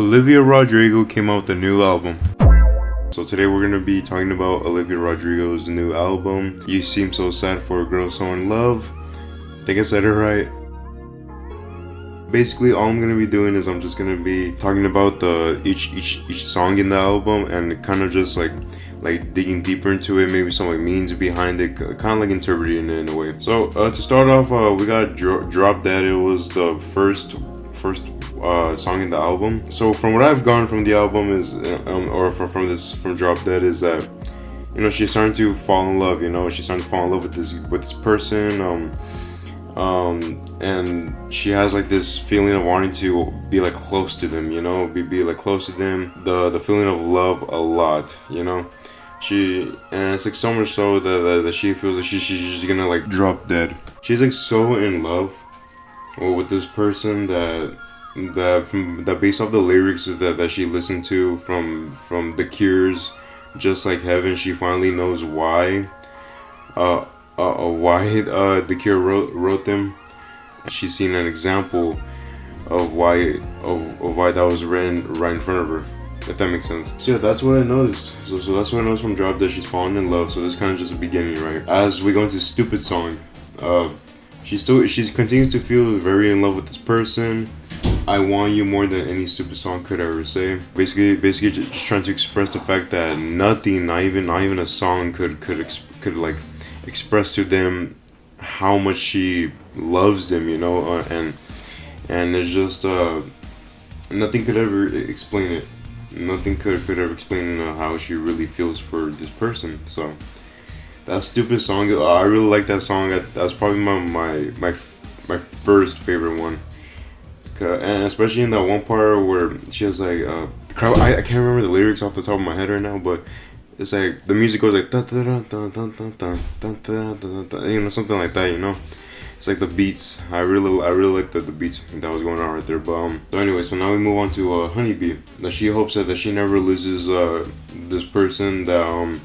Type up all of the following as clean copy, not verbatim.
Olivia Rodrigo came out with a new album. So today we're gonna be talking about Olivia Rodrigo's new album, You Seem So Sad for a Girl So in Love. I think I said it right. Basically, all I'm gonna be doing is I'm just gonna be talking about each song in the album and kind of just like digging deeper into it, maybe some like meanings behind it, kind of like interpreting it in a way. So to start off, we got Drop Dead. It was the first song in the album. So from what I've gone from the album is, from Drop Dead is that, you know, she's starting to fall in love. You know, she's starting to fall in love with this person. And she has like this feeling of wanting to be like close to them. You know, be like close to them. The feeling of love a lot. You know, and it's like so much so that she feels like she's just gonna like drop dead. She's like so in love with this person that based off the lyrics that she listened to from The Cure's Just Like Heaven, she finally knows why The Cure wrote them. She's seen an example of why that was written right in front of her, if that makes sense. So yeah, that's what I noticed. So that's what I noticed from Drop Dead. She's falling in love. So this kind of just the beginning, right? As we go into Stupid Song, she continues to feel very in love with this person. I want you more than any stupid song could ever say. Basically just trying to express the fact that nothing, not even a song could like express to them how much she loves them, you know, and it's just nothing could ever explain it. Nothing could ever explain how she really feels for this person. So that Stupid Song, I really like that song. That's probably my first favorite one. And especially in that one part where she has like I can't remember the lyrics off the top of my head right now, but it's like the music goes like da da da da da da da da da, you know, something like that, you know. It's like the beats. I really like the beats that was going on right there. But so anyway, so now we move on to Honeybee. That she hopes that she never loses this person, that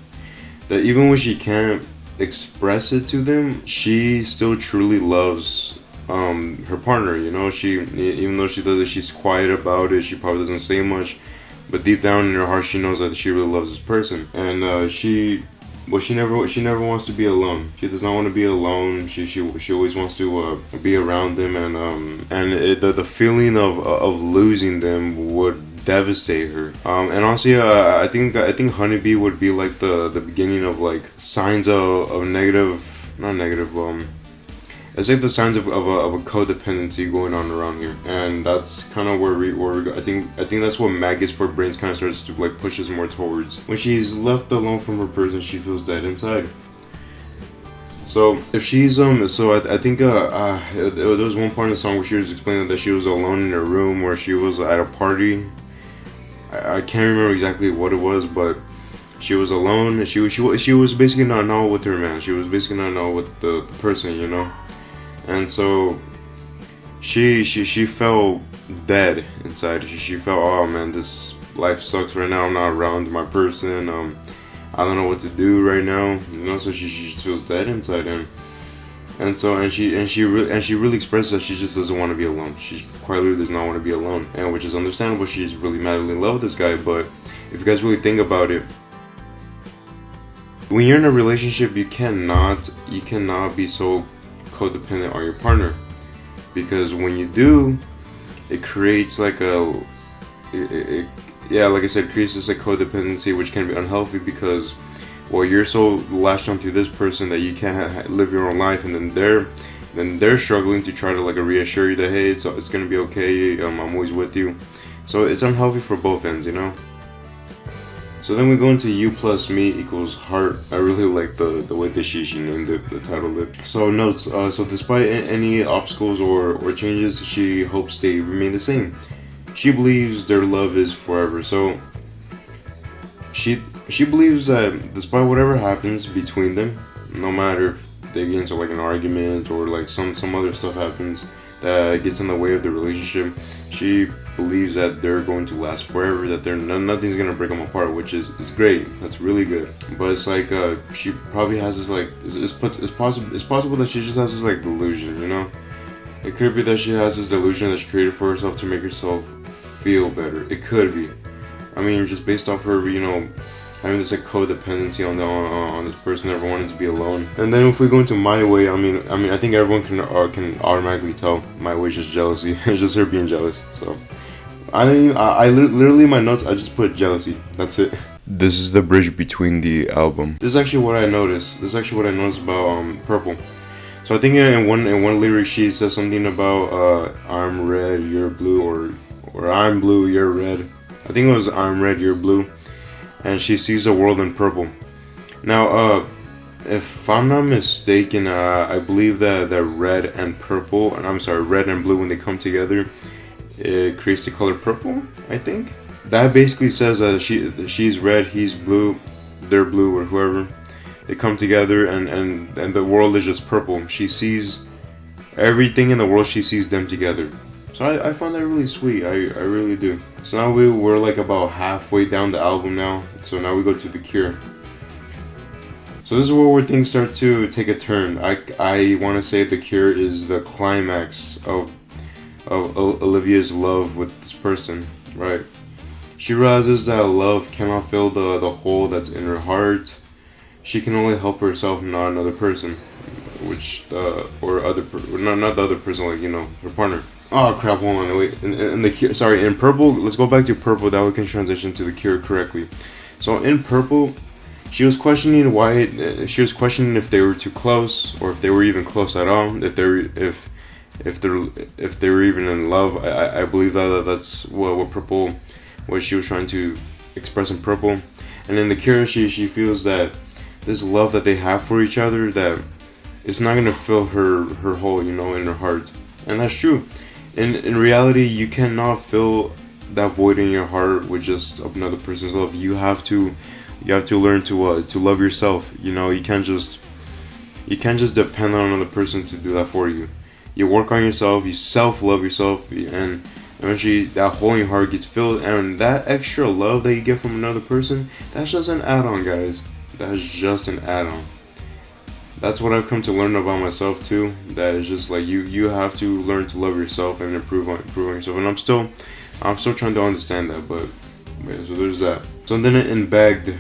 even when she can't express it to them, she still truly loves her partner. You know, even though she's quiet about it, she probably doesn't say much, but deep down in her heart she knows that she really loves this person. And she never wants to be alone. She does not want to be alone. She always wants to be around them, and the feeling of losing them would devastate her. And honestly, I think Honeybee would be like the beginning of like signs of negative, not negative, it's like the signs of a codependency going on around here, and that's kind of where we go. I think that's what Maggots for Brains kind of starts to like pushes more towards. When she's left alone from her person, she feels dead inside. So if she's so I think there was one part in the song where she was explaining that she was alone in her room, where she was at a party. I can't remember exactly what it was, but she was alone, and she was basically not with her man. She was basically not with the person, you know. And so she felt dead inside. She felt, oh man, this life sucks right now. I'm not around my person. I don't know what to do right now. You know, so she feels dead inside him. And so she really expresses that she just doesn't want to be alone. She quite literally does not want to be alone, and which is understandable. She's really madly in love with this guy. But if you guys really think about it, when you're in a relationship, you cannot be so codependent on your partner, because when you do, it creates like like I said, it creates this like codependency, which can be unhealthy, because you're so latched onto this person that you can't live your own life, and then they're struggling to try to like reassure you that, hey, it's gonna be okay, I'm always with you. So it's unhealthy for both ends, you know. So then we go into You Plus Me Equals Heart. I really like the way that she named the title it. So notes, so despite any obstacles or changes, she hopes they remain the same. She believes their love is forever. So she believes that despite whatever happens between them, no matter if they get into like an argument or like some other stuff happens that gets in the way of the relationship, she believes that they're going to last forever, that nothing's gonna break them apart, which is great. That's really good. But it's like she probably has this like it's possible that she just has this like delusion, you know. It could be that she has this delusion that she created for herself to make herself feel better. It could be. I mean, just based off her, you know, having this like codependency on this person, never wanting to be alone. And then if we go into my way, I mean, I think everyone can automatically tell my way is just jealousy. It's just her being jealous. So I literally my notes, I just put jealousy. That's it. This is the bridge between the album. This is actually what I noticed. This is actually what I noticed about Purple. So I think in one lyric she says something about I'm red, you're blue, or I'm blue, you're red. I think it was I'm red, you're blue, and she sees the world in purple. Now, if I'm not mistaken, I believe that red and purple, and I'm sorry, red and blue, when they come together, it creates the color purple. I think that basically says that she's red, he's blue, they're blue, or whoever. They come together, and the world is just purple. She sees everything in the world. She sees them together. So I find that really sweet. I really do. So now we're like about halfway down the album now. So now we go to The Cure. So this is where things start to take a turn. I want to say The Cure is the climax of Olivia's love with this person, right? She realizes that love cannot fill the hole that's in her heart. She can only help herself, not another person, not the other person, like, you know, her partner. Oh crap! Hold on, wait. In the Cure, sorry, in Purple. Let's go back to Purple. That we can transition to The Cure correctly. So in Purple, she was questioning she was questioning if they were too close, or if they were even close at all. If they were even in love. I believe that's what Purple, what she was trying to express in Purple. And in The Cure, she feels that this love that they have for each other, that it's not gonna fill her hole, you know, in her heart. And that's true. In reality, you cannot fill that void in your heart with just another person's love. You have to learn to love yourself. You know, you can't just depend on another person to do that for you. You work on yourself, you self-love yourself, and eventually that hole in your heart gets filled. And that extra love that you get from another person, that's just an add-on, guys. That's just an add-on. That's what I've come to learn about myself too. That is just like you have to learn to love yourself and improve on yourself. And I'm still trying to understand that. But yeah, so there's that. So then in Begged,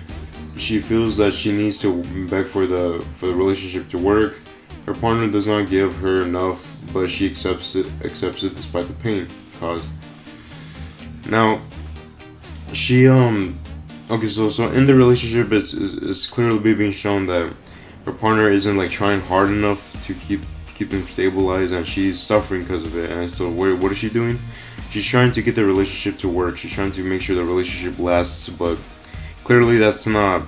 she feels that she needs to beg for the relationship to work. Her partner does not give her enough, but she accepts it despite the pain caused. Now, she okay, so in the relationship, it's clearly being shown that her partner isn't like trying hard enough to keep them stabilized, and she's suffering because of it. And so what is she doing? She's trying to get the relationship to work. She's trying to make sure the relationship lasts, but clearly it's not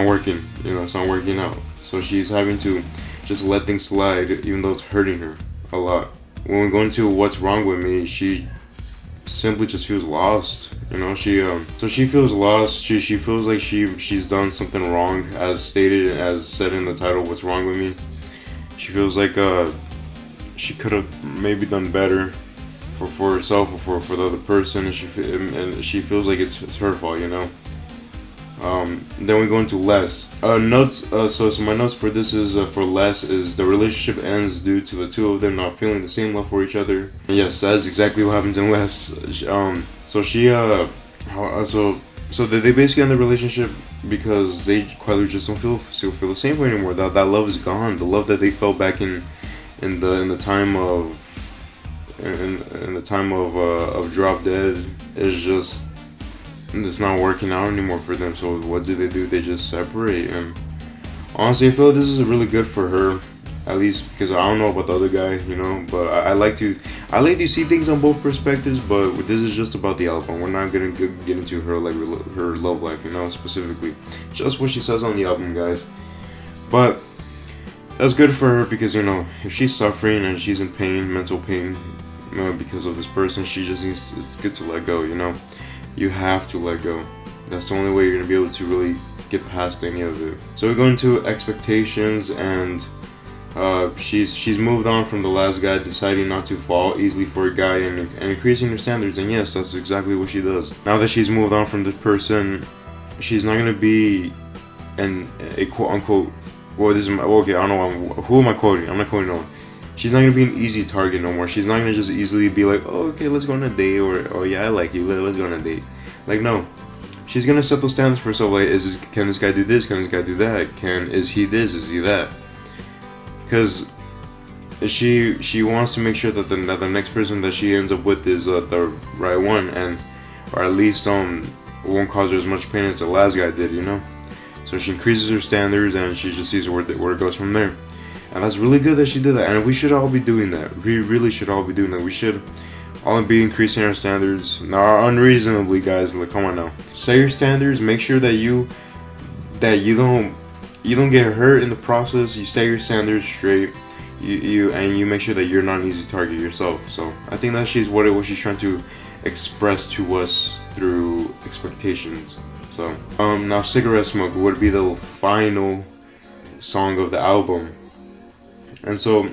working. You know, it's not working out. So she's having to just let things slide, even though it's hurting her a lot. When we go into What's Wrong With Me, she simply just feels lost. You know, she feels lost. She feels like she's done something wrong, as said in the title, What's Wrong With Me. She feels like she could have maybe done better for herself or for the other person, and she feels like it's her fault, you know. Then we go into Less. Notes. So my notes for this is for Less is the relationship ends due to the two of them not feeling the same love for each other. And yes, that is exactly what happens in Less. So they basically end the relationship because they quietly just don't feel the same way anymore. That love is gone. The love that they felt back in the time of Drop Dead is just, it's not working out anymore for them. So what do? They just separate. And honestly, I feel this is really good for her, at least because I don't know about the other guy, you know. But I like to see things on both perspectives. But this is just about the album. We're not gonna get into her her love life, you know, specifically. Just what she says on the album, guys. But that's good for her because, you know, if she's suffering and she's in pain, mental pain, because of this person, she just needs. It's good to let go, you know. You have to let go. That's the only way you're gonna be able to really get past any of it. So we go into Expectations, and she's moved on from the last guy, deciding not to fall easily for a guy and increasing her standards. And yes, that's exactly what she does. Now that she's moved on from this person, she's not gonna be a quote unquote. Well, this is okay. I don't know. Who am I quoting? I'm not quoting no one. she's not gonna be an easy target no more. She's not gonna just easily be like, oh, okay, let's go on a date, or oh yeah, I like you, let's go on a date. Like, no, she's gonna set those standards for herself. Like, can this guy do this? Can this guy do that? Is he this? Is he that? Because she wants to make sure that the next person that she ends up with is the right one, and or at least won't cause her as much pain as the last guy did, you know. So she increases her standards, and she just sees where it goes from there. And that's really good that she did that, and we should all be doing that. We really should all be doing that. We should all be increasing our standards, not unreasonably, guys. Like, come on now, set your standards. Make sure that you don't get hurt in the process. You set your standards straight. You make sure that you're not an easy target yourself. So I think that she's what she's trying to express to us through expectations. So now Cigarette Smoke would be the final song of the album. And so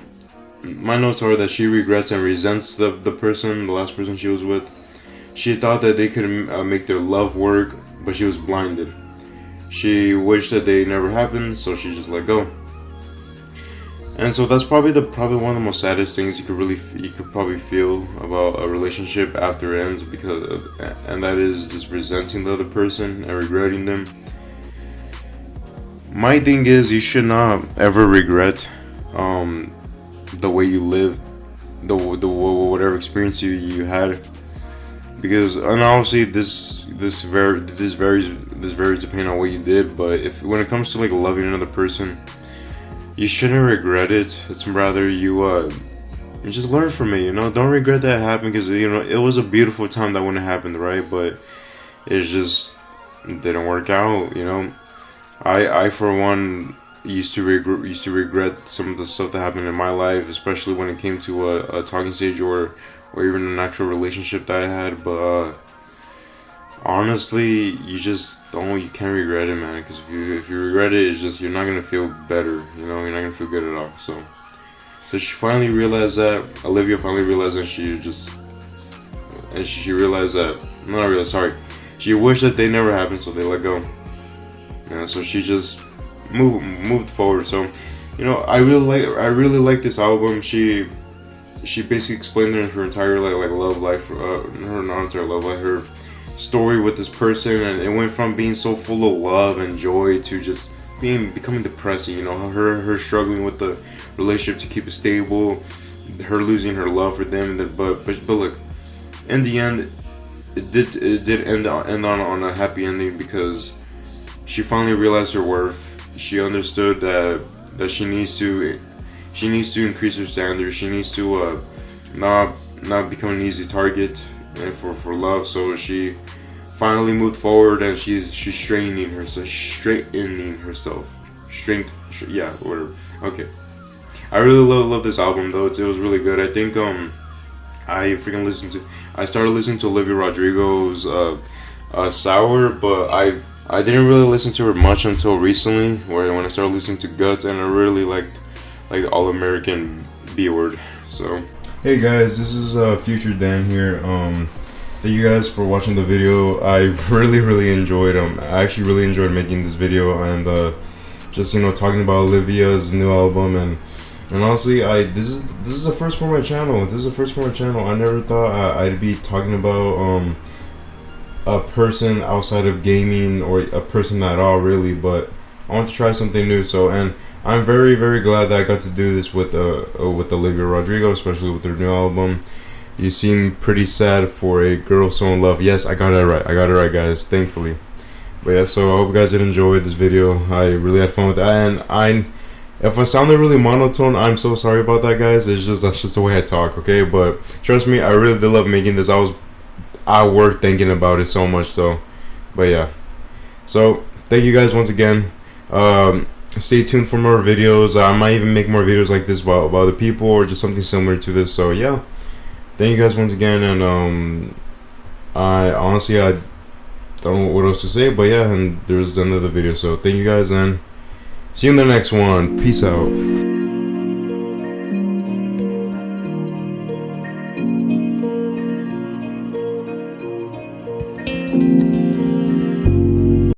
my notes are that she regrets and resents the last person she was with. She thought that they could make their love work, but she was blinded. She wished that they never happened, so she just let go. And so that's probably one of the most saddest things you could probably feel about a relationship after it ends, and that is just resenting the other person and regretting them. My thing is, you should not ever regret the way you lived, the whatever experience you had, because, and obviously this varies depending on what you did. But when it comes to like loving another person, you shouldn't regret it. It's rather you just learn from it, you know. Don't regret that it happened, because, you know, it was a beautiful time that when it happened, right? But it just didn't work out, you know. I for one used to regret some of the stuff that happened in my life, especially when it came to a talking stage or even an actual relationship that I had. But honestly, you can't regret it, man. Because if you regret it, it's just, you're not gonna feel better. You know, you're not gonna feel good at all. So she finally realized that. Olivia finally realized that she realized that. Not realized. Sorry. She wished that they never happened, so they let go. Yeah. So she just moved forward. So, you know, I really like this album. She basically explained her entire like love life, her story with this person, and it went from being so full of love and joy to just becoming depressing. You know, her struggling with the relationship to keep it stable, her losing her love for them. But look, in the end, it did end on a happy ending, because she finally realized her worth. She understood that she needs to increase her standards. She needs to not become an easy target for love. So she finally moved forward, and she's straightening herself. Yeah, whatever. Okay. I really love this album though. It was really good. I think I started listening to Olivia Rodrigo's Sour, but I didn't really listen to her much until recently, when I started listening to Guts, and I really liked the All American B word. So hey guys, this is Future Dan here. Thank you guys for watching the video. I really enjoyed I actually really enjoyed making this video, and just, you know, talking about Olivia's new album, and honestly, this is the first for my channel. I never thought I'd be talking about a person outside of gaming, or a person at all, really. But I want to try something new. So, and I'm very glad that I got to do this with Olivia Rodrigo, especially with her new album. You seem pretty sad for a girl so in love. Yes, I got it right, guys, thankfully. But yeah, so I hope you guys did enjoy this video. I really had fun with that, and if I sounded really monotone, I'm so sorry about that, guys. That's just the way I talk, okay? But trust me, I really did love making this. I worked thinking about it so much. So, but yeah, so thank you guys once again. Stay tuned for more videos. I might even make more videos like this about other people, or just something similar to this. So yeah, thank you guys once again, and I honestly, I don't know what else to say, but yeah, and there's the end of the video. So thank you guys, and see you in the next one. Peace out.